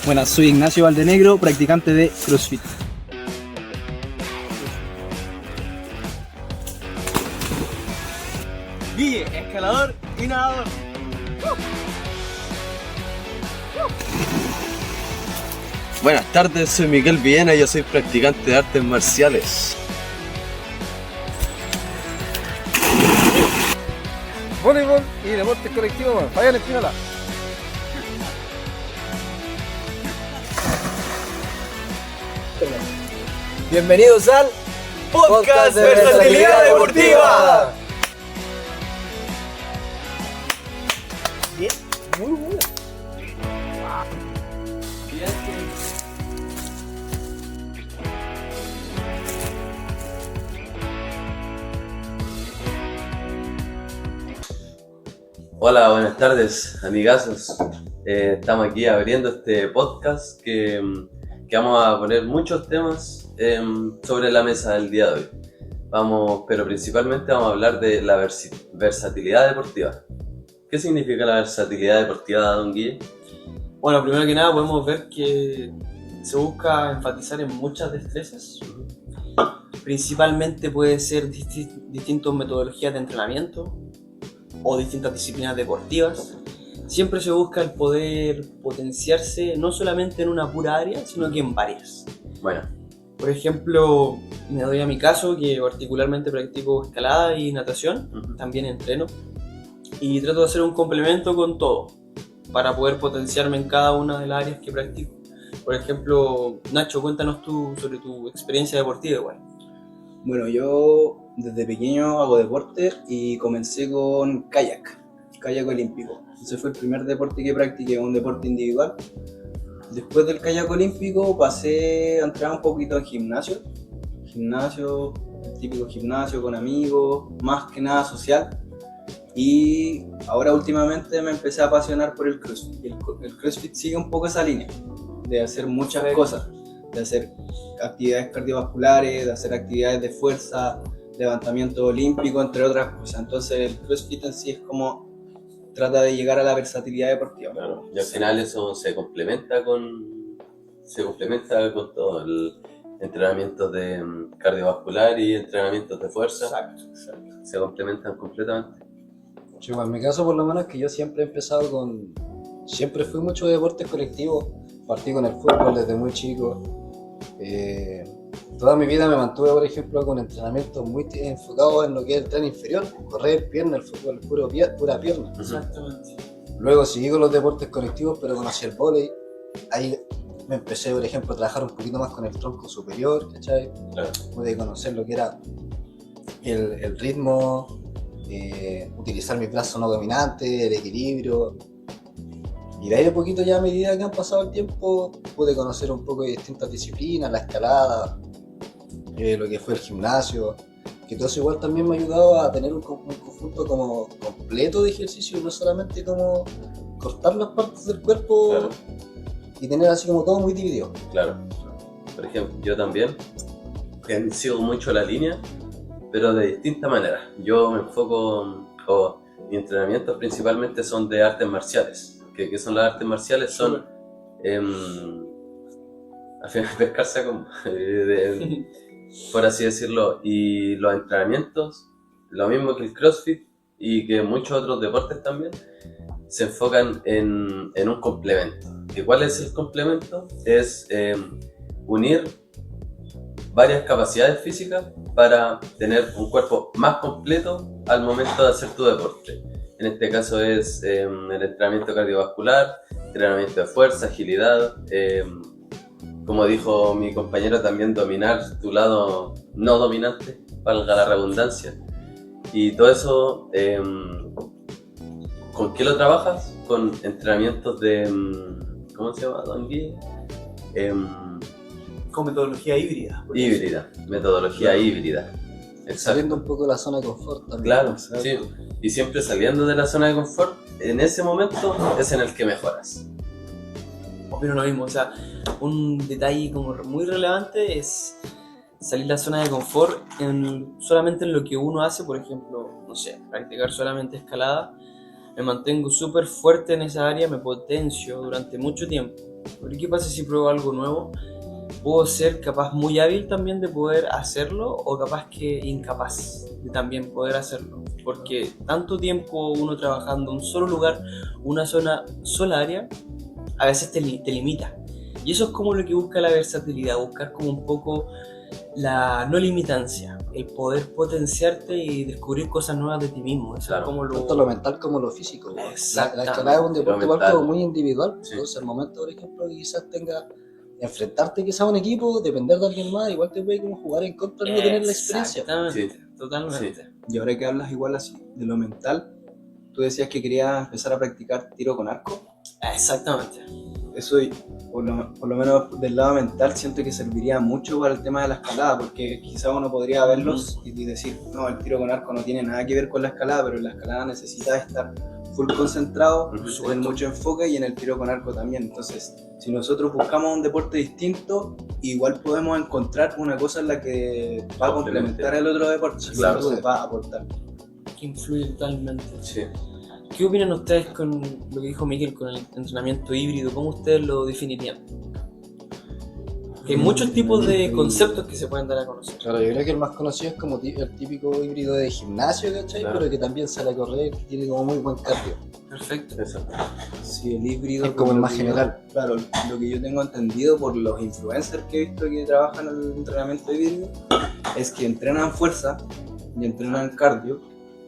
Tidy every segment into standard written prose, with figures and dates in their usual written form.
Buenas, soy Ignacio Valdenegro, practicante de CrossFit. Guille, escalador y nadador. Buenas tardes, soy Miguel Villena y yo soy practicante de artes marciales. Voleibol y deportes colectivos, bueno, Fabián Espinola. Bienvenidos al Podcast de Versatilidad Deportiva. Bien, muy bueno. Hola, buenas tardes, amigazos. Estamos aquí abriendo este podcast que vamos a poner muchos temas sobre la mesa del día de hoy. Pero principalmente vamos a hablar de la versatilidad deportiva. ¿Qué significa la versatilidad deportiva, don Guille? Bueno, primero que nada podemos ver que se busca enfatizar en muchas destrezas. Principalmente puede ser distintas metodologías de entrenamiento o distintas disciplinas deportivas. Siempre se busca el poder potenciarse no solamente en una pura área, sino que en varias. Bueno, Por ejemplo, me doy a mi caso, que particularmente practico escalada y natación, también entreno, y trato de hacer un complemento con todo, para poder potenciarme en cada una de las áreas que practico. Por ejemplo, Nacho, cuéntanos tú sobre tu experiencia deportiva igual. Bueno, yo desde pequeño hago deporte y comencé con kayak olímpico. Ese fue el primer deporte que practiqué, un deporte individual. Después del kayak olímpico pasé a entrenar un poquito en gimnasio, el típico gimnasio con amigos, más que nada social. Y ahora últimamente me empecé a apasionar por el CrossFit. El CrossFit sigue un poco esa línea de hacer muchas cosas, de hacer actividades cardiovasculares, de hacer actividades de fuerza, levantamiento olímpico, entre otras cosas. Entonces el CrossFit en sí es como trata de llegar a la versatilidad deportiva. claro, y al final eso se complementa con todo el entrenamiento de cardiovascular y entrenamientos de fuerza. Exacto. Se complementan completamente. Sí, bueno, en mi caso por lo menos que yo siempre he empezado siempre fui mucho de deportes colectivos, partí con el fútbol desde muy chico. Toda mi vida me mantuve, por ejemplo, con entrenamientos muy enfocados en lo que es el tren inferior, correr, pierna, el fútbol, pura pierna. Exactamente. Luego seguí con los deportes colectivos, pero conocí el vóley. Ahí me empecé, por ejemplo, a trabajar un poquito más con el tronco superior, ¿cachai? Claro. Pude conocer lo que era el ritmo, utilizar mis brazos no dominantes, el equilibrio. Y de ahí a poquito ya a medida que han pasado el tiempo pude conocer un poco de distintas disciplinas, la escalada, lo que fue el gimnasio, que todo eso igual también me ha ayudado a tener un conjunto como completo de ejercicio, no solamente como cortar las partes del cuerpo, Claro. Y tener así como todo muy dividido. Claro. Por ejemplo, yo también sigo mucho la línea, pero de distinta manera. Yo me enfoco, mis entrenamientos principalmente son de artes marciales. ¿Qué son las artes marciales? Son al final pescar saco, por así decirlo. Y los entrenamientos, lo mismo que el CrossFit y que muchos otros deportes también, se enfocan en un complemento. ¿Y cuál es el complemento? Es unir varias capacidades físicas para tener un cuerpo más completo al momento de hacer tu deporte. En este caso es el entrenamiento cardiovascular, entrenamiento de fuerza, agilidad, como dijo mi compañero, también dominar tu lado no dominante, valga la redundancia. Y todo eso, ¿con qué lo trabajas? Con entrenamientos de, ¿cómo se llama, don Guille? Con metodología híbrida. Metodología híbrida. Exacto. Saliendo un poco de la zona de confort también. Claro, Exacto. sí. Y siempre saliendo de la zona de confort, en ese momento es en el que mejoras. Opino lo mismo, o sea, un detalle como muy relevante es salir de la zona de confort solamente en lo que uno hace. Por ejemplo, no sé, practicar solamente escalada, me mantengo súper fuerte en esa área, me potencio durante mucho tiempo. Pero ¿qué pasa si pruebo algo nuevo? Puedo ser capaz muy hábil también de poder hacerlo o capaz que incapaz de también poder hacerlo. Porque tanto tiempo uno trabajando en un solo lugar, una sola área, a veces te limita. Y eso es como lo que busca la versatilidad, buscar como un poco la no limitancia, el poder potenciarte y descubrir cosas nuevas de ti mismo. Eso Claro. es como Tanto lo mental como lo físico. La Exactamente. escalada es un deporte Lo igual mental. como muy individual. Sí. Entonces, al momento, por ejemplo, que quizás tenga enfrentarte quizás a un equipo, depender de alguien más, igual te puede como jugar en contra de no tener la experiencia. Exactamente, Sí. totalmente. Y ahora que hablas igual así de lo mental, tú decías que querías empezar a practicar tiro con arco. Exactamente. Eso, por lo menos del lado mental, siento que serviría mucho para el tema de la escalada, porque quizá uno podría verlos y decir, no, el tiro con arco no tiene nada que ver con la escalada, pero en la escalada necesita estar full concentrado, tener mucho enfoque, y en el tiro con arco también. Entonces, si nosotros buscamos un deporte distinto, igual podemos encontrar una cosa en la que va a complementar el otro deporte, Claro. entonces va a aportar. Que influye totalmente. Sí. ¿Qué opinan ustedes con lo que dijo Miguel con el entrenamiento híbrido? ¿Cómo ustedes lo definirían? Que hay muchos tipos de conceptos que se pueden dar a conocer. Claro, yo creo que el más conocido es como el típico híbrido de gimnasio, ¿cachai? Claro. Pero que también sale a correr, que tiene como muy buen cardio. Perfecto. Eso. Sí, el híbrido Es como el lo más que general. Claro, lo que yo tengo entendido por los influencers que he visto que trabajan en el entrenamiento híbrido es que entrenan fuerza y entrenan cardio,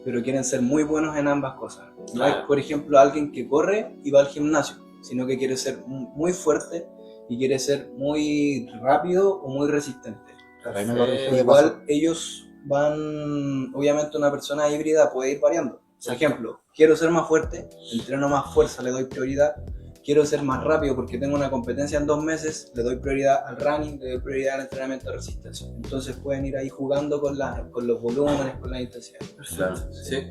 pero quieren ser muy buenos en ambas cosas. No es, Claro. por ejemplo, alguien que corre y va al gimnasio, sino que quiere ser muy fuerte y quiere ser muy rápido o muy resistente. Claro, ahí me corrijo Eh, qué Igual pasó. ellos van, obviamente una persona híbrida puede ir variando. Por ejemplo, quiero ser más fuerte, entreno más fuerza, le doy prioridad. Quiero ser más rápido porque tengo una competencia en 2 meses, le doy prioridad al running, le doy prioridad al entrenamiento de resistencia. Entonces pueden ir ahí jugando con los volúmenes, con la intensidad. Claro, sí.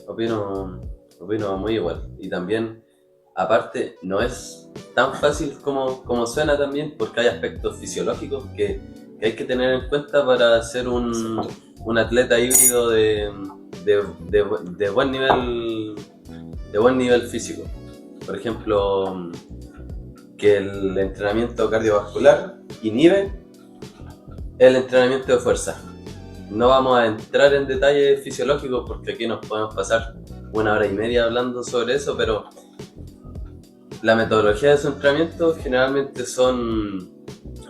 Opino muy igual. Y también, aparte, no es tan fácil como suena también, porque hay aspectos fisiológicos que hay que tener en cuenta para ser un atleta híbrido de buen nivel físico. Por ejemplo, que el entrenamiento cardiovascular inhibe el entrenamiento de fuerza. No vamos a entrar en detalles fisiológicos porque aquí nos podemos pasar 1 hora y media hablando sobre eso, pero la metodología de su entrenamiento generalmente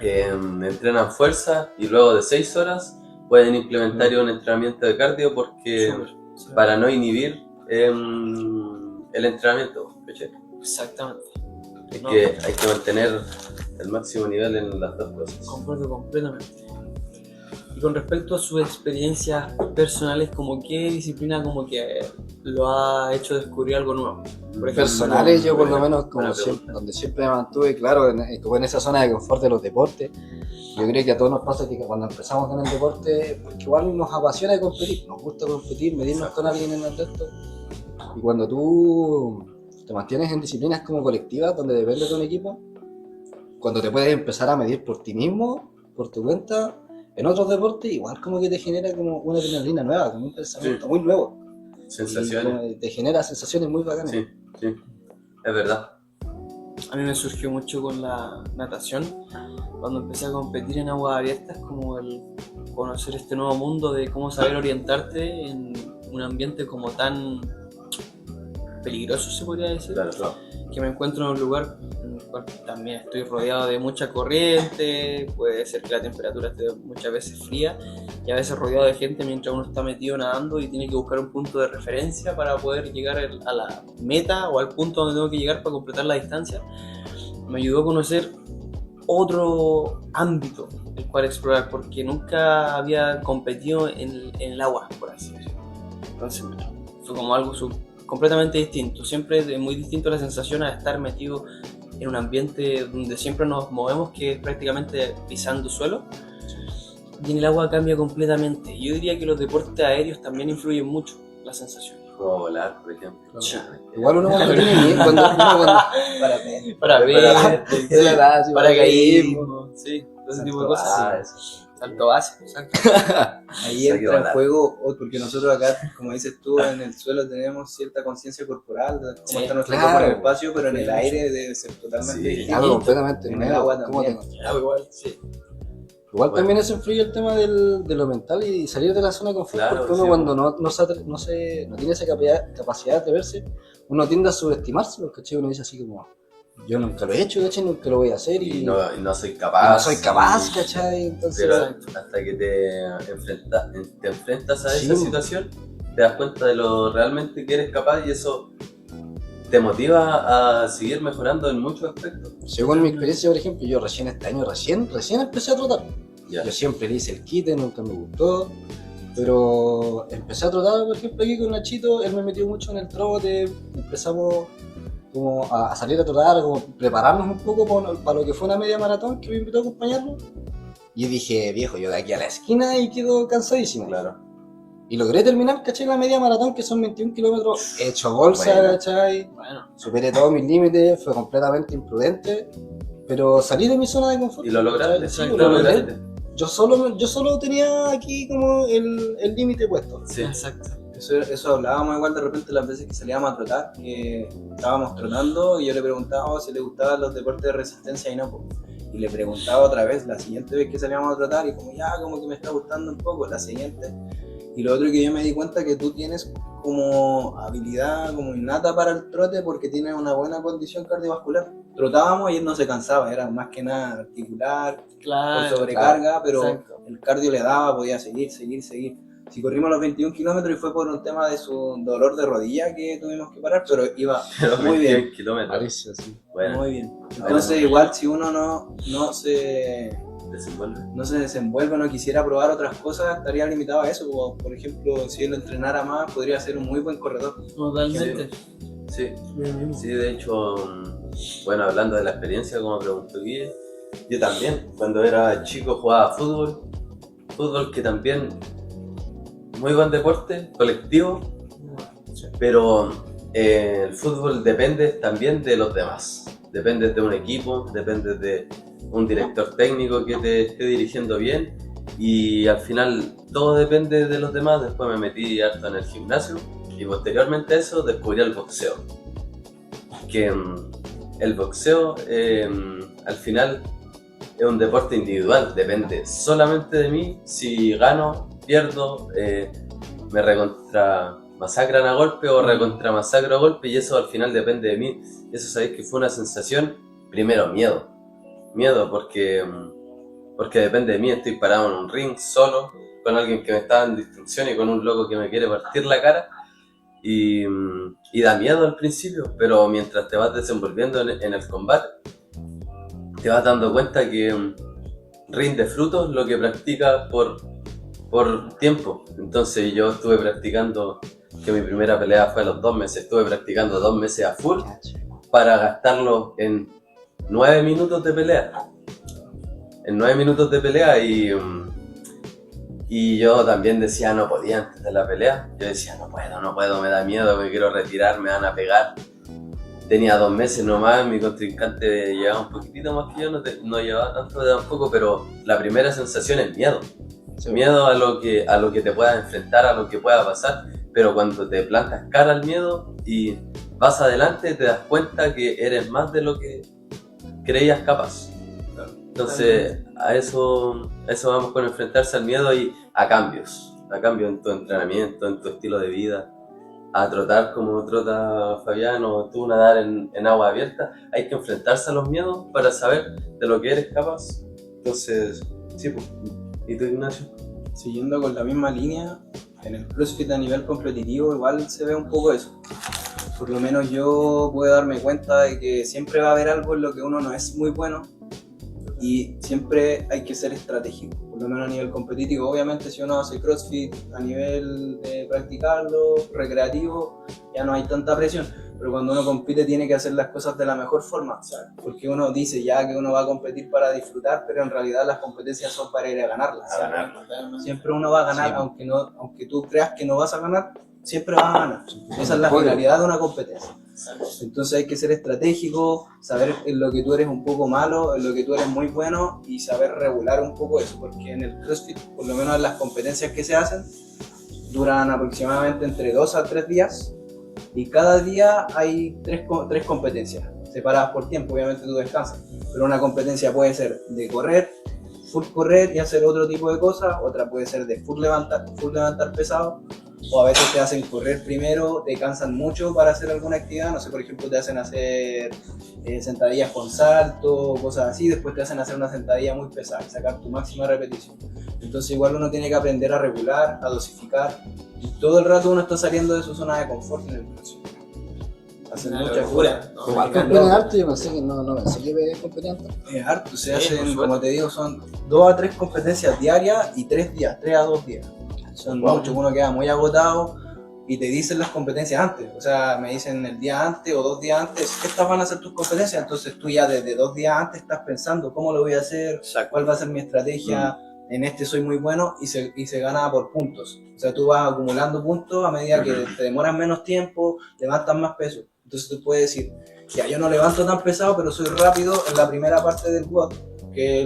entrenan fuerza y luego de 6 horas pueden implementar un entrenamiento de cardio porque para no inhibir el entrenamiento, ¿cachai? Exactamente. Es No. que hay que mantener el máximo nivel en las dos cosas. Concuerdo completamente. Y con respecto a sus experiencias personales, como qué disciplina como que lo ha hecho descubrir algo nuevo. Por ejemplo, Personales, yo por lo menos, como buena siempre, pregunta. donde siempre me mantuve, claro, como en esa zona de confort de los deportes. Yo creo que a todos nos pasa que cuando empezamos con el deporte, porque igual nos apasiona competir, nos gusta competir, medirnos con alguien en el resto. Y cuando tú te mantienes en disciplinas como colectivas, donde dependes de un equipo, cuando te puedes empezar a medir por ti mismo, por tu cuenta, en otros deportes, igual como que te genera como una adrenalina nueva, como un pensamiento muy nuevo. Y Sensaciones. como te genera sensaciones muy bacanas. Sí, sí, es verdad. a mí me surgió mucho con la natación. Cuando empecé a competir en aguas abiertas, como el conocer este nuevo mundo de cómo saber orientarte en un ambiente como tan peligroso, se podría decir. Claro, claro. Que me encuentro en un lugar en el cual también estoy rodeado de mucha corriente, puede ser que la temperatura esté muchas veces fría y a veces rodeado de gente mientras uno está metido nadando y tiene que buscar un punto de referencia para poder llegar a la meta o al punto donde tengo que llegar para completar la distancia. Me ayudó a conocer otro ámbito el cual explorar, porque nunca había competido en el agua, por así decirlo. Entonces fue como algo completamente distinto. Siempre es muy distinto la sensación a estar metido en un ambiente donde siempre nos movemos, que es prácticamente pisando suelo, y en el agua cambia completamente. Yo diría que los deportes aéreos también influyen mucho la sensación. Como volar, por ejemplo. Sí. Igual uno cuando tiene miedo, Para ver, paracaidismo, sí, ese tipo de cosas. Ah, Sí. eso. Salto base, exacto. Ahí Saque entra en volar. juego, porque nosotros acá, como dices tú, en el suelo tenemos cierta conciencia corporal de cómo Sí, está nuestro claro. cuerpo en el espacio, pero en el Sí. aire debe ser totalmente Sí. distinto. Algo completamente En el nuevo. agua ¿Cómo te también. Algo igual, sí. Igual Bueno. también eso influye el tema de lo mental y salir de la zona de confort, Claro, porque uno sí, cuando no tiene esa capacidad de atreverse, uno tiende a subestimarse, ¿cachai? Uno dice así como, yo nunca lo he hecho, ¿cachai? Nunca lo voy a hacer Y y no soy y capaz. no soy capaz, y- ¿cachai? Entonces, Pero hasta que te enfrentas a Sí. esa situación, te das cuenta de lo realmente que eres capaz y eso te motiva a seguir mejorando en muchos aspectos. según mi experiencia, por ejemplo, yo recién este año, recién empecé a trotar. Ya. Yo siempre le hice el quite, nunca me gustó. Pero empecé a trotar, por ejemplo, aquí con Nachito, él me metió mucho en el trote, empezamos como a salir a trotar, como prepararnos un poco para lo que fue una media maratón que me invitó a acompañarlo. Y dije, viejo, yo de aquí a la esquina y quedo cansadísimo. Claro. Y logré terminar, ¿cachai? La media maratón, que son 21 kilómetros, hecho bolsa, Buena. ¿cachai? Bueno, Superé todos mis límites, fue completamente imprudente, pero salí de mi zona de confort. Y lo lograste, ¿cachai? Sí, exacto, lo lo logré. lograste. Yo solo tenía aquí como el límite puesto. Sí. exacto. Eso hablábamos igual de repente las veces que salíamos a trotar, que estábamos trotando y yo le preguntaba si le gustaban los deportes de resistencia y no, pues. Y le preguntaba otra vez, la siguiente vez que salíamos a trotar, y como ya, como que me está gustando un poco, la siguiente. Y lo otro que yo me di cuenta que tú tienes como habilidad como innata para el trote porque tienes una buena condición cardiovascular. Trotábamos y él no se cansaba, era más que nada articular, Claro. por sobrecarga, pero exacto. el cardio le daba, podía seguir. Si corrimos los 21 kilómetros y fue por un tema de su dolor de rodilla que tuvimos que parar, pero iba Pero muy bien, 21 kilómetros. Parece así. Bueno, muy bien. Entonces igual si uno no se desenvuelve, no quisiera probar otras cosas, estaría limitado a eso. Como, por ejemplo, si él entrenara más, podría ser un muy buen corredor. Totalmente. sí. Lo mismo. Sí, de hecho, bueno, hablando de la experiencia, como preguntó Guille, yo también, cuando era chico jugaba fútbol que también, muy buen deporte, colectivo, pero el fútbol depende también de los demás, depende de un equipo, depende de un director técnico que te esté dirigiendo bien y al final todo depende de los demás. Después me metí harto en el gimnasio y posteriormente a eso descubrí el boxeo. Que el boxeo al final es un deporte individual, depende solamente de mí. Si gano, pierdo, me recontra masacran a golpe o recontra masacro a golpe y eso al final depende de mí. Eso sabéis que fue una sensación, primero miedo porque depende de mí, estoy parado en un ring solo, con alguien que me está dando instrucciones y con un loco que me quiere partir la cara. Y da miedo al principio, pero mientras te vas desenvolviendo en el combate, te vas dando cuenta que rinde frutos lo que practicas por tiempo. Entonces yo estuve practicando, que mi primera pelea fue a los 2 meses, estuve practicando 2 meses a full para gastarlo en 9 minutos de pelea. En 9 minutos de pelea y yo también decía, no podía antes de la pelea. Yo decía, no puedo, me da miedo, me quiero retirar, me van a pegar. Tenía 2 meses nomás, mi contrincante llevaba un poquitito más que yo, no llevaba tanto tampoco, pero la primera sensación es miedo. Miedo a lo que te puedas enfrentar, a lo que pueda pasar, pero cuando te plantas cara al miedo y vas adelante, te das cuenta que eres más de lo que creías capaz. Entonces, a eso vamos con enfrentarse al miedo y a cambios en tu entrenamiento, en tu estilo de vida, a trotar como trota Fabián o tú nadar en agua abierta. Hay que enfrentarse a los miedos para saber de lo que eres capaz. Entonces, sí, pues. ¿Y tú, Ignacio? Siguiendo con la misma línea, en el CrossFit a nivel competitivo igual se ve un poco eso. Por lo menos yo puedo darme cuenta de que siempre va a haber algo en lo que uno no es muy bueno y siempre hay que ser estratégico, por lo menos a nivel competitivo. Obviamente si uno hace CrossFit a nivel de practicarlo, recreativo, ya no hay tanta presión, pero cuando uno compite tiene que hacer las cosas de la mejor forma, ¿sabes? Porque uno dice ya que uno va a competir para disfrutar, pero en realidad las competencias son para ir a ganarlas. A ganar. Siempre uno va a ganar, Sí. aunque tú creas que no vas a ganar, siempre vas a ganar. Esa es la finalidad de una competencia. Entonces hay que ser estratégico, saber en lo que tú eres un poco malo, en lo que tú eres muy bueno y saber regular un poco eso, porque en el CrossFit, por lo menos en las competencias que se hacen, duran aproximadamente entre 2 a 3 días y cada día hay tres competencias, separadas por tiempo, obviamente tú descansas, pero una competencia puede ser de correr, full correr y hacer otro tipo de cosas, otra puede ser de full levantar pesado, o a veces te hacen correr primero, te cansan mucho para hacer alguna actividad, no sé, por ejemplo te hacen hacer sentadillas con salto, cosas así, después te hacen hacer una sentadilla muy pesada y sacar tu máxima repetición. Entonces igual uno tiene que aprender a regular, a dosificar, y todo el rato uno está saliendo de su zona de confort en el CrossFit. Hacen Una mucha locura, fuerza. ¿no? Igual competen harto, yo pensé que no pensé que competían tanto. Es harto, se Sí, hacen, por como te digo, son 2 a 3 competencias diarias y 3 a 2 días. Son Wow. muchos, uno queda muy agotado y te dicen las competencias antes. O sea, me dicen el día antes o 2 días antes, estas van a ser tus competencias. Entonces tú ya desde 2 días antes estás pensando cómo lo voy a hacer, Exacto. cuál va a ser mi estrategia. En este soy muy bueno y se gana por puntos. O sea, tú vas acumulando puntos a medida que te demoras menos tiempo, levantas más peso. Entonces tú puedes decir, ya yo no levanto tan pesado, pero soy rápido en la primera parte del WOD, que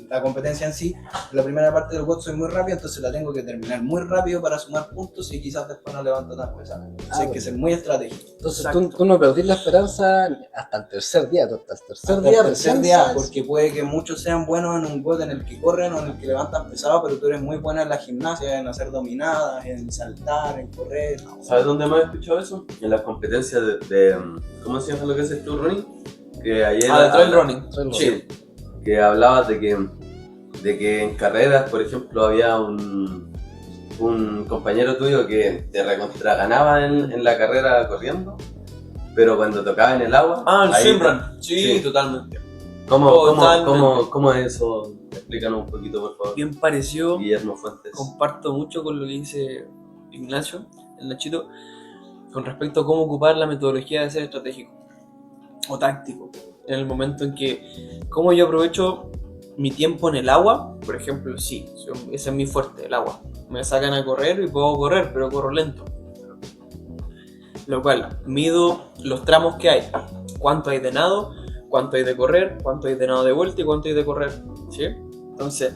la competencia en sí, en la primera parte del WOD soy muy rápido, entonces la tengo que terminar muy rápido para sumar puntos y quizás después no levanto tan pesado. Entonces hay que ser muy estratégico. Entonces Exacto. tú no perdís la esperanza hasta el tercer día, tú hasta el tercer Hasta día, el tercer recién día, sabes. porque puede que muchos sean buenos en un WOD en el que corren o en el que levantan pesado, pero tú eres muy bueno en la gimnasia, en hacer dominadas, en saltar, en correr. ¿Sabes dónde más he escuchado eso? En las competencias de ¿cómo se llama lo que es el Tour Running? Que ayer de trail running. Trail Sí, que hablabas de que en carreras, por ejemplo, había un compañero tuyo que te recontra ganaba en la carrera corriendo, pero cuando tocaba en el agua... El ahí- swimrun. Sí, Sí. totalmente. ¿Cómo Totalmente. es eso? Explícanos un poquito, por favor. Bien parecido. Guillermo Fuentes. Comparto mucho con lo que dice Ignacio, el Nachito, con respecto a cómo ocupar la metodología de ser estratégico o táctico. En el momento en que, cómo yo aprovecho mi tiempo en el agua, por ejemplo, sí, ese es mi fuerte, el agua. Me sacan a correr y puedo correr, pero corro lento. Lo cual, mido los tramos que hay, cuánto hay de nado, cuánto hay de correr, cuánto hay de nado de vuelta y cuánto hay de correr, ¿sí? Entonces,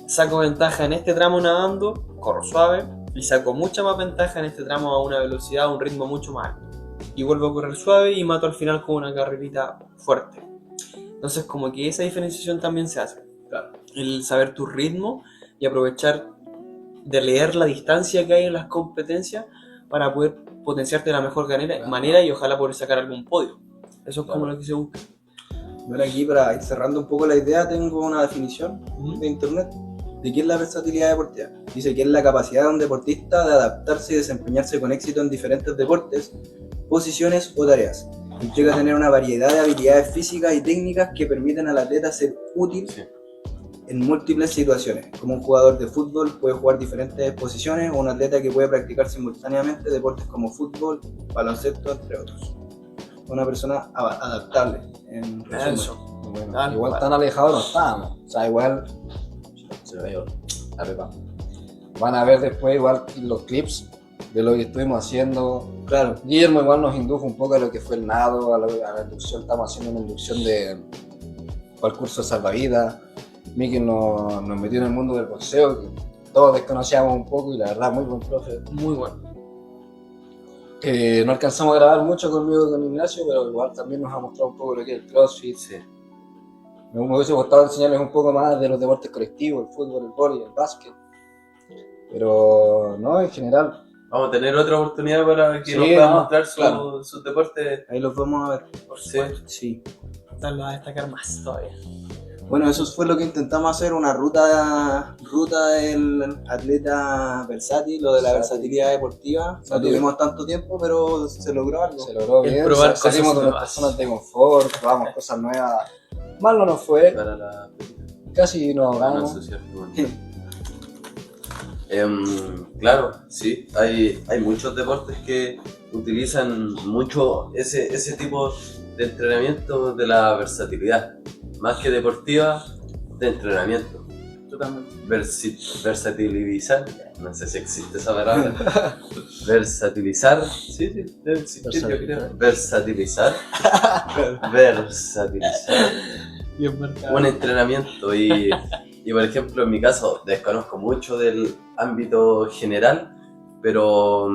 saco ventaja en este tramo nadando, corro suave, y saco mucha más ventaja en este tramo a una velocidad, a un ritmo mucho más alto. Y vuelvo a correr suave y mato al final con una carrerita fuerte. Entonces, como que esa diferenciación también se hace. Claro. El saber tu ritmo y aprovechar de leer la distancia que hay en las competencias para poder potenciarte de la mejor manera y ojalá poder sacar algún podio. Eso es como lo que se busca. Bueno, aquí para ir cerrando un poco la idea, tengo una definición de internet de qué es la versatilidad deportiva. Dice que es la capacidad de un deportista de adaptarse y desempeñarse con éxito en diferentes deportes, posiciones o tareas. Implica tener una variedad de habilidades físicas y técnicas que permiten al atleta ser útil en múltiples situaciones. Como un jugador de fútbol puede jugar diferentes posiciones o un atleta que puede practicar simultáneamente deportes como fútbol, baloncesto, entre otros. Una persona adaptable, en resumen. Eso. Bueno, Tal igual cual. tan alejados no estábamos. O sea, igual se ve la pepa. Van a ver después igual los clips de lo que estuvimos haciendo. Claro, Guillermo igual nos indujo un poco a lo que fue el nado, a la inducción. Estamos haciendo una inducción para el curso de salvavidas. Miki nos metió en el mundo del boxeo, que todos desconocíamos un poco y la verdad muy buen profe. Muy bueno. No alcanzamos a grabar mucho conmigo y con Ignacio, pero igual también nos ha mostrado un poco lo que es el CrossFit. Sí. Me hubiese gustado enseñarles un poco más de los deportes colectivos, el fútbol, el vóley, el básquet. Pero no, en general. Vamos a tener otra oportunidad para que Sí, nos puedan no, mostrar claro. sus deportes. ahí los vamos a ver. Sí. Sí. Tal va a destacar más todavía. Bueno, eso fue lo que intentamos hacer, una ruta del atleta versátil o de la versatilidad deportiva. No tuvimos tanto tiempo, pero se logró algo. Se logró El bien, probar salimos cosas de nuestras nuevas. zonas de confort, probamos cosas nuevas. Mal no nos fue, Para la casi nos para no ahogamos. ensuciar tu mano. Claro, sí, hay muchos deportes que utilizan mucho ese tipo de entrenamiento de la versatilidad, más que deportiva, de entrenamiento. Totalmente. Versatilizar, no sé si existe esa palabra. Versatilizar, sí, debe existir, yo creo. Versatilizar. Bien marcado. Un entrenamiento y por ejemplo en mi caso desconozco mucho del ámbito general, pero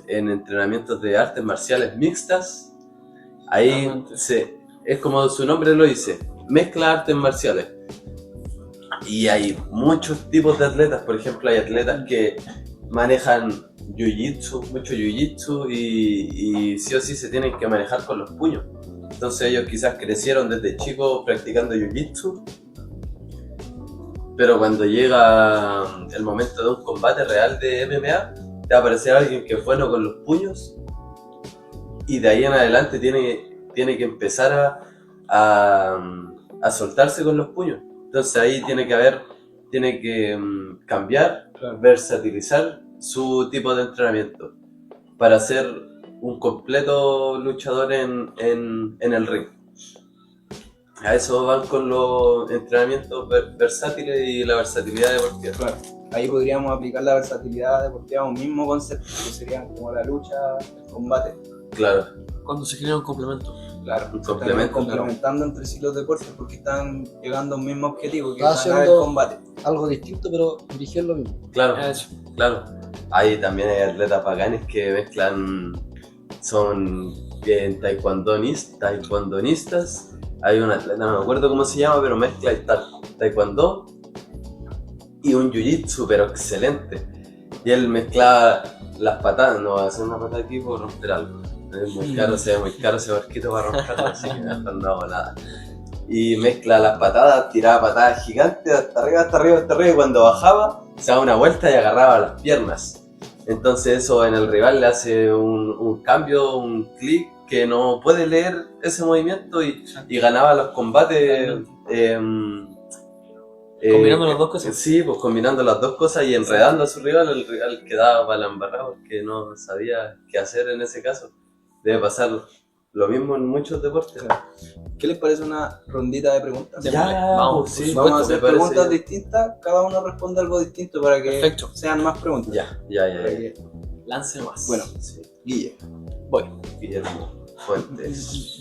en entrenamientos de artes marciales mixtas, ahí Totalmente. es como su nombre lo dice, mezcla artes marciales. Y hay muchos tipos de atletas, por ejemplo hay atletas que manejan mucho jiu-jitsu y sí o sí se tienen que manejar con los puños. Entonces ellos quizás crecieron desde chicos practicando jiu-jitsu, pero cuando llega el momento de un combate real de MMA, te va a aparecer alguien que es bueno con los puños y de ahí en adelante tiene que empezar a soltarse con los puños. Entonces ahí tiene que cambiar, versatilizar su tipo de entrenamiento para ser un completo luchador en el ring. A eso van con los entrenamientos versátiles y la versatilidad deportiva. Claro. Ahí podríamos aplicar la versatilidad deportiva a un mismo concepto, que serían como la lucha, el combate. Claro, Cuando se genera un complemento. Claro, un complemento. complementando entre sí los deportes porque están llegando a un mismo objetivo, que Va es ganar el haciendo- combate. Algo distinto, pero dirigir lo mismo. Claro, Eso. claro. Ahí también hay atletas bacanes que mezclan, son taekwondonistas. Hay un atleta, no me acuerdo cómo se llama, pero mezcla el taekwondo y un jiu-jitsu, pero excelente. Y él mezcla las patadas, no va a hacer una patada aquí por romper algo. Es muy caro, se ve muy caro ese barquito para romperlo, así que mejor no hago nada. Y mezcla las patadas, tiraba patadas gigantes hasta arriba, y cuando bajaba se daba una vuelta y agarraba las piernas. Entonces eso en el rival le hace un cambio, un clic que no puede leer ese movimiento y ganaba los combates. Combinando las dos cosas. Sí, pues combinando las dos cosas y enredando a su rival, el rival quedaba para la embarrada porque no sabía qué hacer en ese caso. Debe pasar lo mismo en muchos deportes. ¿Qué les parece una rondita de preguntas? Ya, vamos, sí, Vamos a me hacer parece- preguntas distintas, cada uno responde algo distinto para que Perfecto. sean más preguntas. Ya. Para que- Lance más. Bueno, Sí. Guille, voy. Guillermo Fuentes.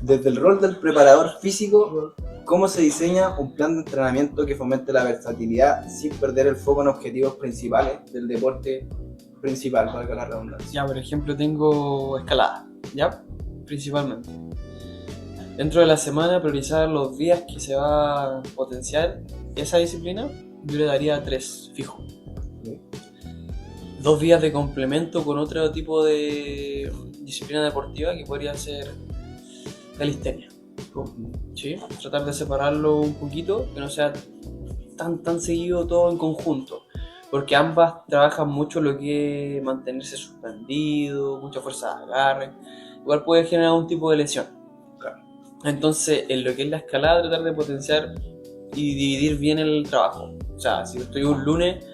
desde el rol del preparador físico, ¿cómo se diseña un plan de entrenamiento que fomente la versatilidad sin perder el foco en objetivos principales del deporte principal, valga la redundancia? Ya, por ejemplo, tengo escalada, ¿ya? Principalmente. Dentro de la semana, priorizar los días que se va a potenciar esa disciplina, yo le daría 3 fijo. 2 días de complemento con otro tipo de disciplina deportiva que podría ser calistenia. ¿Sí? Tratar de separarlo un poquito, que no sea tan seguido todo en conjunto. Porque ambas trabajan mucho lo que es mantenerse suspendido, mucha fuerza de agarre. Igual puede generar un tipo de lesión. Entonces, en lo que es la escalada, tratar de potenciar y dividir bien el trabajo. O sea, si estoy un lunes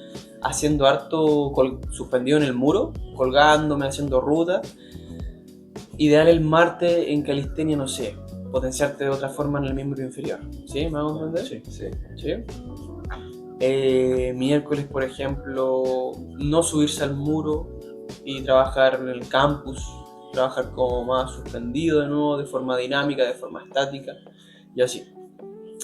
haciendo harto suspendido en el muro, colgándome, haciendo ruta, ideal el martes en calistenia, no sé, potenciarte de otra forma en el miembro inferior. ¿Sí? ¿Me hago entender? Sí. ¿Sí? Miércoles, por ejemplo, no subirse al muro y trabajar en el campus, trabajar como más suspendido de nuevo, de forma dinámica, de forma estática y así.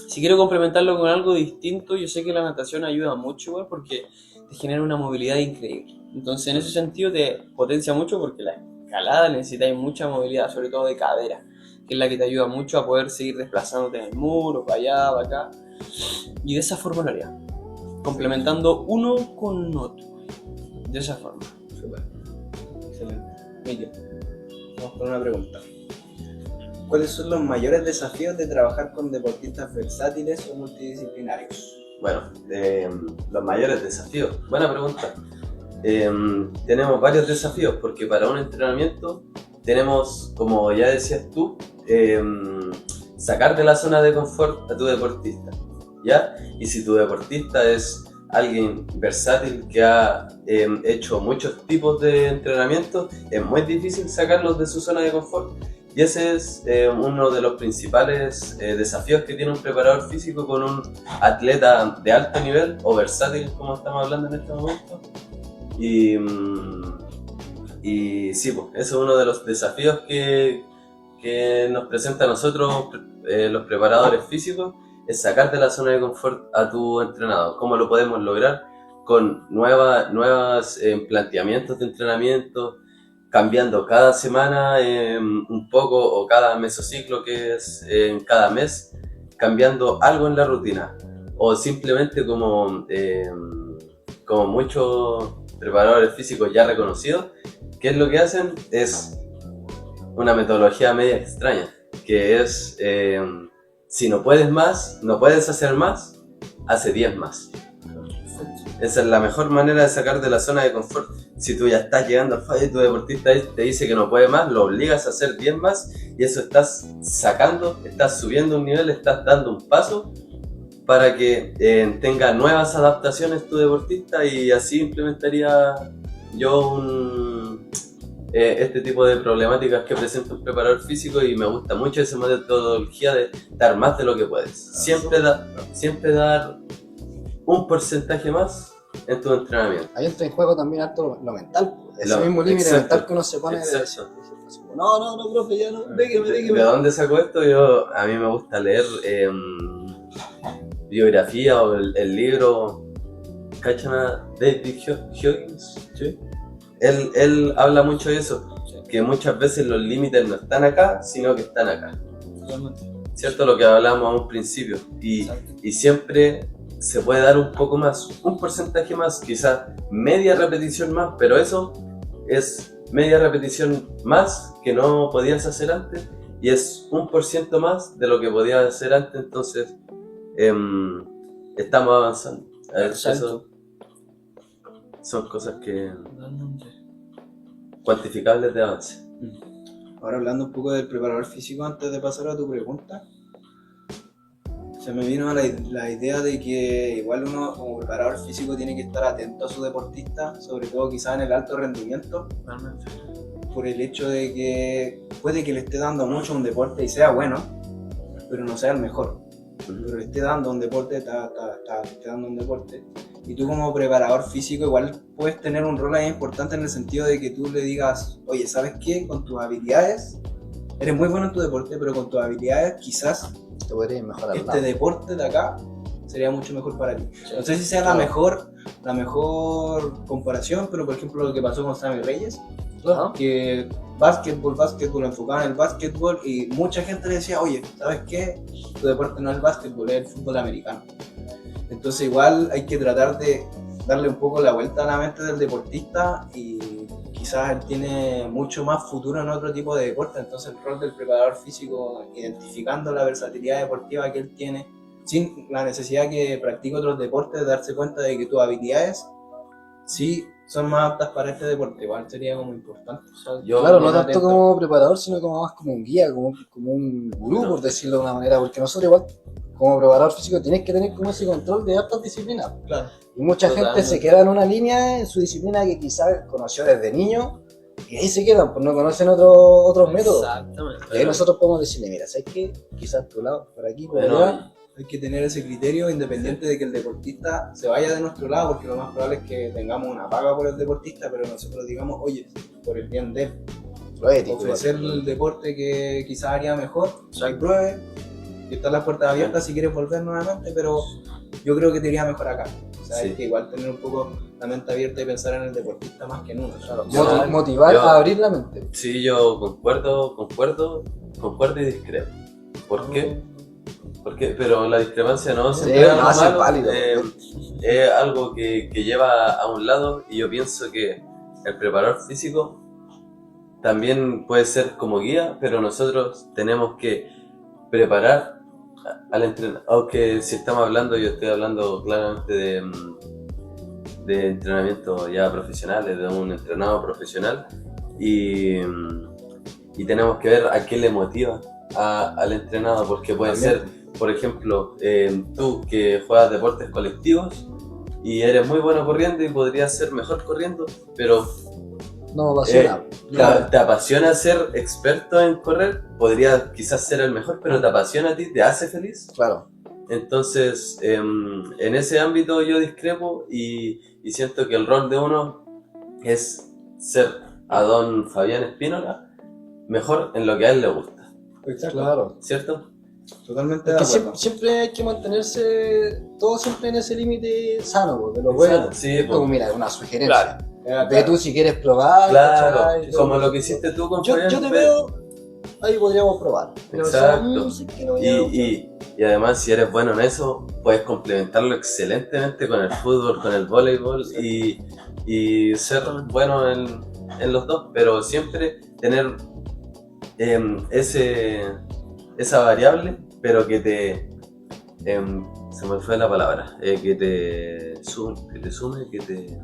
Si quiero complementarlo con algo distinto, yo sé que la natación ayuda mucho igual porque te genera una movilidad increíble. Entonces en ese sentido te potencia mucho porque la escalada necesita mucha movilidad, sobre todo de cadera, que es la que te ayuda mucho a poder seguir desplazándote en el muro, para allá, para acá. Y de esa forma lo haría, complementando uno con otro. De esa forma. Súper. Excelente. Miguel, vamos con una pregunta. ¿Cuáles son los mayores desafíos de trabajar con deportistas versátiles o multidisciplinarios? Bueno, los mayores desafíos. Buena pregunta. Tenemos varios desafíos porque para un entrenamiento tenemos, como ya decías tú, sacar de la zona de confort a tu deportista, ¿ya? Y si tu deportista es alguien versátil que ha hecho muchos tipos de entrenamientos, es muy difícil sacarlos de su zona de confort Y ese es uno de los principales desafíos que tiene un preparador físico con un atleta de alto nivel o versátil, como estamos hablando en este momento. Y sí, pues, eso es uno de los desafíos que nos presenta a nosotros, los preparadores físicos, es sacar de la zona de confort a tu entrenador. ¿Cómo lo podemos lograr? Con nuevos planteamientos de entrenamiento, cambiando cada semana un poco, o cada mesociclo, que es cada mes, cambiando algo en la rutina. O simplemente como muchos preparadores físicos ya reconocidos, ¿qué es lo que hacen? Es una metodología media extraña, que es si no puedes más, no puedes hacer más, hace 10 más. Esa es la mejor manera de sacar de la zona de confort. Si tú ya estás llegando al fallo y tu deportista te dice que no puede más, lo obligas a hacer 10 más, y eso estás sacando, estás subiendo un nivel, estás dando un paso para que tenga nuevas adaptaciones tu deportista, y así implementaría yo este tipo de problemáticas que presenta un preparador físico, y me gusta mucho esa metodología de dar más de lo que puedes. Siempre dar un porcentaje más en tu entrenamiento. Ahí entra en juego también harto lo mental, ese mismo límite mental que uno se pone de decir, no, profe, ya no, déjeme. ¿De dónde saco esto? A mí me gusta leer biografía o el libro, ¿cachan a David Hawkins? Sí. Él habla mucho de eso, que muchas veces los límites no están acá, sino que están acá. ¿Cierto? Lo que hablábamos a un principio. Y siempre se puede dar un poco más, un porcentaje más, quizás media repetición más, pero eso es media repetición más que no podías hacer antes, y es 1% más de lo que podías hacer antes. Entonces estamos avanzando. Eso son cosas que cuantificables de avance. Ahora, hablando un poco del preparador físico, antes de pasar a tu pregunta, se me vino la idea de que igual uno como preparador físico tiene que estar atento a su deportista, sobre todo quizás en el alto rendimiento, por el hecho de que puede que le esté dando mucho a un deporte y sea bueno, pero no sea el mejor. Pero le esté dando un deporte, esté dando un deporte. Y tú como preparador físico igual puedes tener un rol ahí importante, en el sentido de que tú le digas, oye, ¿sabes qué? Con tus habilidades, eres muy bueno en tu deporte, pero con tus habilidades quizás te podrías mejorar. Este deporte de acá sería mucho mejor para ti. No sé si sea la mejor comparación, pero por ejemplo lo que pasó con Sammy Reyes, que básquetbol enfocado en el básquetbol, y mucha gente le decía, oye, ¿sabes qué? Tu deporte no es el básquetbol, es el fútbol americano. Entonces igual hay que tratar de darle un poco la vuelta a la mente del deportista, y quizás él tiene mucho más futuro en otro tipo de deporte. Entonces el rol del preparador físico, identificando la versatilidad deportiva que él tiene, sin la necesidad que practique otros deportes, de darse cuenta de que tus habilidades sí son más aptas para este deporte, igual sería como importante. O sea, claro, no tanto como preparador, sino como más como un guía, como un gurú, por decirlo de una manera, porque nosotros igual como preparador físico tienes que tener como ese control de hartas disciplinas. Claro. Y mucha gente se queda en una línea en su disciplina que quizás conoció desde niño, y ahí se quedan, pues no conocen otros métodos. Exactamente. Y ahí nosotros podemos decirle, mira, ¿sabes qué? Quizás tu lado, por aquí, por allá. Hay que tener ese criterio, independiente de que el deportista se vaya de nuestro lado, porque lo más probable es que tengamos una paga por el deportista, pero nosotros digamos, oye, por el bien de él, ofrecerle el deporte que quizás haría mejor, y pruebe, y están las puertas abiertas si quieres volver nuevamente, pero yo creo que te iría mejor acá. O sea, hay que igual tener un poco la mente abierta y pensar en el deportista más que en uno. Claro. Motivar a abrir la mente. Sí, yo concuerdo y discrepo. ¿Por qué? Pero la discrepancia no siempre es algo malo, es algo que lleva a un lado, y yo pienso que el preparador físico también puede ser como guía, pero nosotros tenemos que preparar al entrenador. Aunque si estamos hablando, yo estoy hablando claramente de entrenamiento ya profesional, de un entrenador profesional, y tenemos que ver a qué le motiva al entrenado, porque puede ser, por ejemplo, tú que juegas deportes colectivos y eres muy bueno corriendo y podrías ser mejor corriendo, pero no me apasiona. ¿Te apasiona ser experto en correr? Podría quizás ser el mejor, pero ¿te apasiona a ti? ¿Te hace feliz? Claro. Entonces, en ese ámbito yo discrepo y siento que el rol de uno es ser a don Fabián Espínola mejor en lo que a él le gusta, Exacto. Claro. ¿cierto? Totalmente de Que acuerdo. siempre hay que mantenerse todo siempre en ese límite sano, pues, de lo bueno. Sí, Como, pues, mira, una sugerencia. Claro. Ve tú si quieres probar. claro, ¿cachai? como lo que hiciste tú con Yo Fabián. te veo, ahí podríamos probar. Pero, Exacto. sí que no voy a- Y además, si eres bueno en eso, puedes complementarlo excelentemente con el fútbol, con el voleibol y ser bueno en los dos, pero siempre tener esa variable, pero que te. Se me fue la palabra. Que te sume, que te.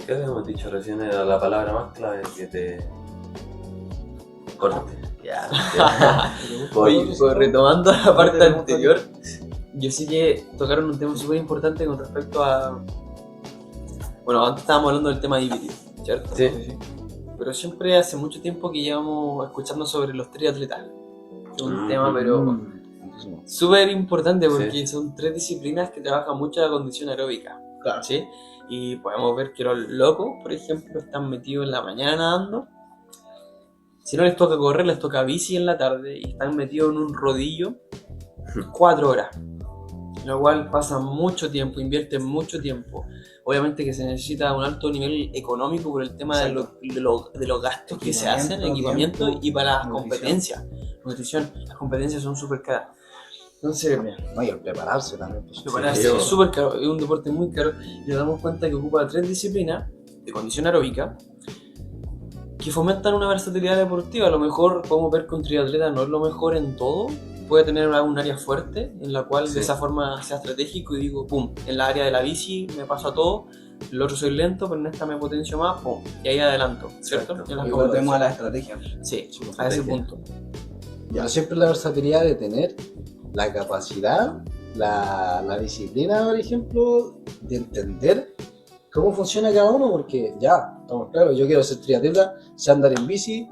¿Qué habíamos dicho recién? Era la palabra más clave, que te. Corte. Ya. Oye, pues, retomando la parte pregunta. anterior, yo sí que tocaron un tema súper importante con respecto a... Bueno, antes estábamos hablando del tema híbrido, ¿cierto? Sí. Pero siempre hace mucho tiempo que llevamos escuchando sobre los triatletas. Es un tema, pero súper importante porque son 3 disciplinas que trabajan mucho la condición aeróbica. Claro. ¿Sí? Y podemos ver que los locos, por ejemplo, están metidos en la mañana nadando. Si no les toca correr, les toca bici en la tarde y están metidos en un rodillo 4 horas. Lo cual pasa mucho tiempo, invierten mucho tiempo. Obviamente que se necesita un alto nivel económico por el tema de los gastos que se hacen, equipamiento tiempo, y para las nutrición. competencias. Nutrición, las competencias son súper caras. Entonces, No, y el prepararse también. Pues, prepararse Sí, es súper caro, es un deporte muy caro y nos damos cuenta que ocupa 3 disciplinas de condición aeróbica que fomentan una versatilidad deportiva. A lo mejor podemos ver que un triatleta no es lo mejor en todo, puede tener un área fuerte en la cual de esa forma sea estratégico y digo, pum, en la área de la bici me paso a todo, el otro soy lento, pero en esta me potencio más, pum, y ahí adelanto, ¿cierto? En las Y competencias. volvemos a la estrategia. Sí, a ese punto. Pero siempre la versatilidad de tener la capacidad, la disciplina, por ejemplo, de entender cómo funciona cada uno, porque ya, estamos claros, yo quiero ser triatleta, sé andar en bici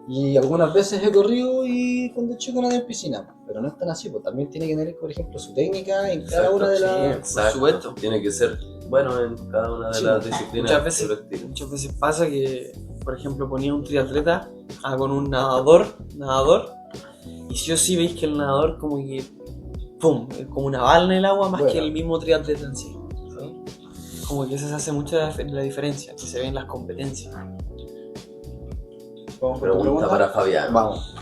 y algunas veces he corrido y cuando chico nadé en piscina, pero no es tan así, pues también tiene que tener, por ejemplo, su técnica en cada una de las... Exacto. supuesto. Tiene que ser bueno en cada una de Sí, las disciplinas. Muchas veces pasa que, por ejemplo, ponía un triatleta con un nadador, y sí o sí veis que el nadador como que, pum, es como una bala en el agua más Bueno. que el mismo triatleta en sí. ¿Sí? Como que eso se hace mucho la diferencia, que se ve en las competencias. Vamos con tu Pregunta pregunta. para Fabián. Vamos.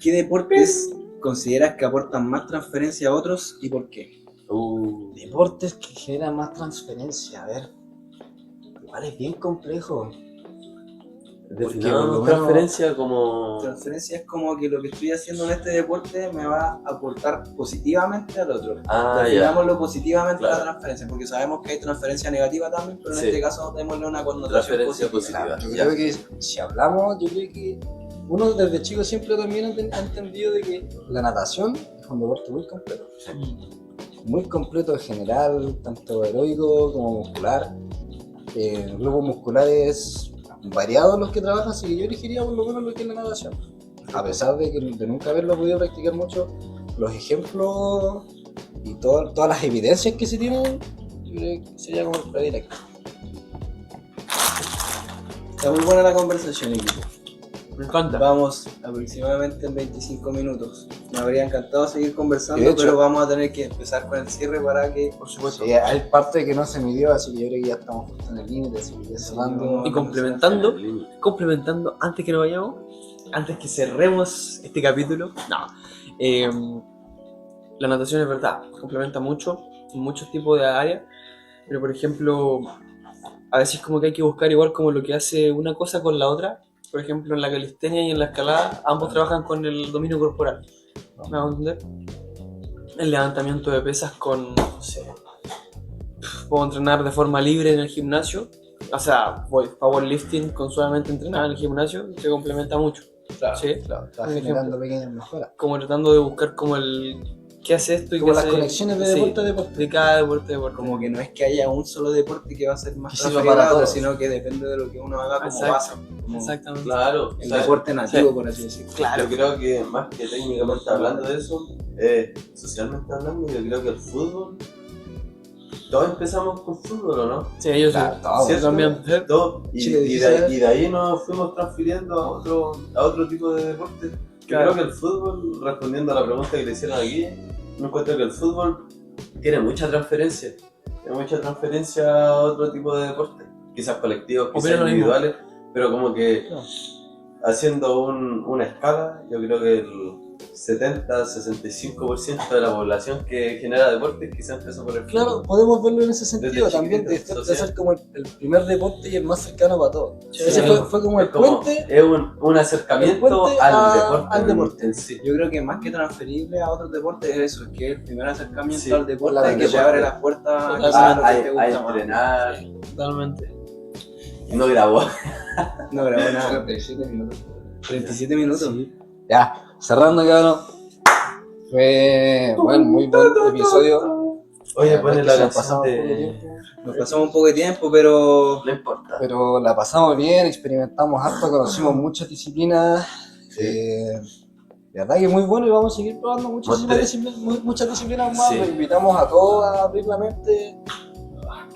¿Qué deportes consideras que aportan más transferencia a otros y por qué? Deportes que generan más transferencia, a ver. Igual es bien complejo. Definamos por lo transferencia como. Transferencia es como que lo que estoy haciendo en este deporte me va a aportar positivamente al otro. Ah, ya. Definámoslo positivamente Claro. la transferencia, porque sabemos que hay transferencia negativa también, pero en Sí. este caso démosle una connotación Transferencia positiva. positiva. Yo Ya. creo que si hablamos, yo creo que uno desde chico siempre también ha entendido de que la natación es un deporte muy completo. Muy completo en general, tanto aeróbico como muscular. Grupos musculares variados los que trabajan, así que yo elegiría por lo menos lo que es la natación. A pesar de nunca haberlo podido practicar mucho, los ejemplos y todas las evidencias que se tienen, yo creo que sería como el predilecto. Está muy buena la conversación, equipo. Me encanta. Vamos aproximadamente en 25 minutos. Me habría encantado seguir conversando, De hecho- pero vamos a tener que empezar con el cierre para que, Por supuesto. Sí, hay parte que no se midió, así que yo creo que ya estamos justo en el límite, así que ya cerrando. Y complementando, antes que nos vayamos, antes que cerremos este capítulo, la natación es verdad, complementa mucho, en muchos tipos de áreas, pero por ejemplo, a veces como que hay que buscar igual como lo que hace una cosa con la otra. Por ejemplo, en la calistenia y en la escalada, ambos trabajan con el dominio corporal. ¿Me hago entender? El levantamiento de pesas con, no sé, puedo entrenar de forma libre en el gimnasio. O sea, powerlifting con solamente entrenar en el gimnasio se complementa mucho. claro, ¿Sí? Claro, está Por generando pequeñas mejoras. Como tratando de buscar como el qué hace esto y Como qué las hace... conexiones de sí, deporte a deporte. de cada deporte a deporte. Como que no es que haya un solo deporte que va a ser más Que sirva transferible para a otro, todos. sino que depende de lo que uno haga como Exacto. base. Como Exactamente. Claro, el o sea, deporte nativo, sí. por así decirlo. Claro. yo creo que más que técnicamente hablando de eso, socialmente hablando, yo creo que el fútbol, todos empezamos con fútbol, ¿o no? Sí, ellos Claro, todos. ¿Cierto? también. ¿sí? Todos. Y, Sí, y de ahí nos fuimos transfiriendo a otro tipo de deporte. Yo Claro. creo que el fútbol, respondiendo a la pregunta que le hicieron aquí, me encuentro que el fútbol tiene mucha transferencia. Tiene mucha transferencia a otro tipo de deporte. Quizás colectivos, quizás Opino lo mismo. individuales, pero como que Claro. haciendo una escala, yo creo que el 70-65% de la población que genera deportes quizás empezó por el Claro, fútbol. podemos verlo en ese sentido Desde también, de chiquitito, ser como el primer deporte y el más cercano para todos. Sí. Ese fue como el Es como- puente. es un acercamiento el puente al deporte. en sí. Yo creo que más que transferible a otros deportes es eso, es que el primer acercamiento Sí, al deporte al es que te deporte. abre las puertas Totalmente. quizás a lo que te A gusta más. entrenar, Totalmente. no grabó. No grabó nada. 37 minutos. 37 minutos. Ya, cerrando, cabrón. Fue bueno, muy buen episodio. Oye, La pone verdad la es que se canción ha pasado un poco de de... tiempo, Nos pasamos un poco de tiempo, pero No importa. pero la pasamos bien, experimentamos harto, conocimos muchas disciplinas. De verdad que muy bueno y vamos a seguir probando Mostré. muchas disciplinas más. Sí. Los invitamos a todos a abrir la mente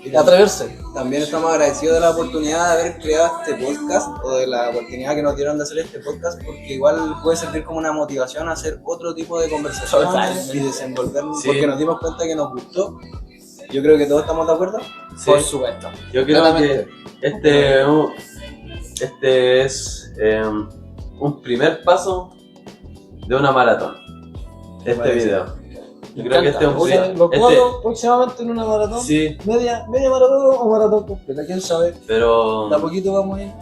y a atreverse. también estamos agradecidos de la oportunidad de haber creado este podcast o de la oportunidad que nos dieron de hacer este podcast, porque igual puede servir como una motivación a hacer otro tipo de conversaciones Totalmente. y desenvolvernos, Sí. porque nos dimos cuenta que nos gustó. Yo creo que todos estamos de acuerdo. Sí, Por supuesto. yo creo Claramente. que este es un primer paso de una maratón. Este parece. video. Yo Me creo que encanta. este es un O sea, primer. los cuatro próximamente en una maratón. Sí, Media maratón o maratón completa, quién sabe. pero De a poquito vamos a ir.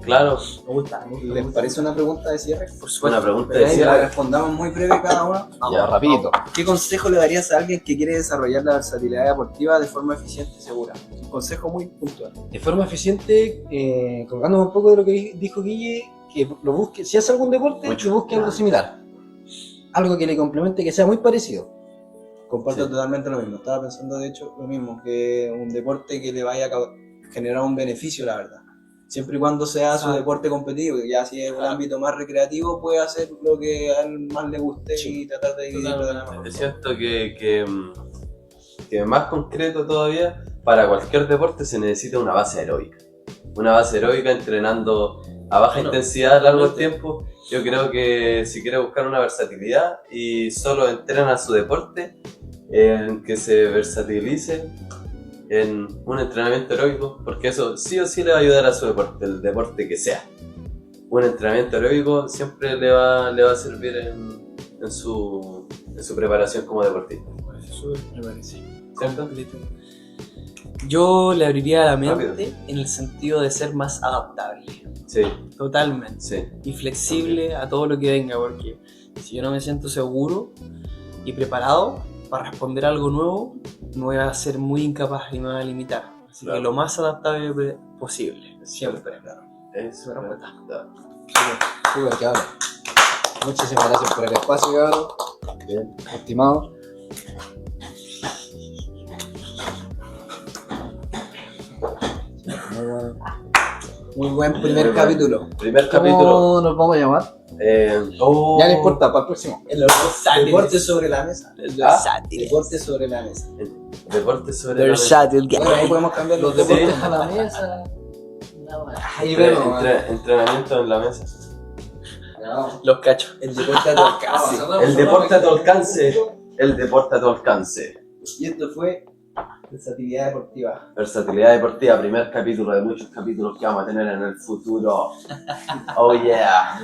claro, Me gusta. ¿Les parece una pregunta de cierre? Por una supuesto. pregunta Pero de ahí la cierre. respondamos muy breve cada uno. Ya, rapidito. ¿Qué consejo le darías a alguien que quiere desarrollar la versatilidad deportiva de forma eficiente y segura? Un consejo muy puntual. De forma eficiente, colgándome un poco de lo que dijo Guille, que lo busque, si hace algún deporte, Mucho. que busque algo similar. Algo que le complemente, que sea muy parecido. Comparto Sí. totalmente lo mismo. Estaba pensando, de hecho, lo mismo, que un deporte que le vaya a generar un beneficio, la verdad. Siempre y cuando sea su Ah. deporte competitivo, y ya si es un Claro. ámbito más recreativo, puede hacer lo que a él más le guste y tratar de dividirlo de la Totalmente. mejor Es forma. cierto que más concreto todavía, para cualquier deporte se necesita una base aeróbica. Una base aeróbica entrenando a baja Bueno, intensidad a largo totalmente. tiempo. Yo creo que si quiere buscar una versatilidad y solo entrena su deporte, en que se versatilice en un entrenamiento aeróbico, porque eso sí o sí le va a ayudar a su deporte, el deporte que sea. Un entrenamiento aeróbico siempre le va a servir en su preparación como deportista. Me parece. ¿Cierto? Completo. Yo le abriría la mente Rápido. en el sentido de ser más adaptable. Sí, Totalmente. sí. Y flexible a todo lo que venga, porque si yo no me siento seguro y preparado para responder a algo nuevo, me voy a ser muy incapaz y me voy a limitar. Así Claro. que lo más adaptable posible, siempre. Es Buena respuesta. verdad. Súper, cabrón. Muchísimas gracias por el espacio, cabrón. Bien, estimado. Muy bueno. Muy buen primer Muy capítulo. Primer capítulo. ¿Cómo nos vamos a llamar? Ya no importa, para el próximo. El deporte sobre la mesa. Versátil. Deporte sobre la mesa. Deporte sobre la mesa. Versátil. Bueno, ahí podemos cambiar los Los deportes. deportes a la mesa. Ahí Entre- vemos. entrenamiento en la mesa. Los cachos. El deporte a tu alcance. El deporte a tu alcance. El deporte a tu alcance. Y esto fue versatilidad deportiva. Versatilidad deportiva, primer capítulo de muchos capítulos que vamos a tener en el futuro. Oh yeah.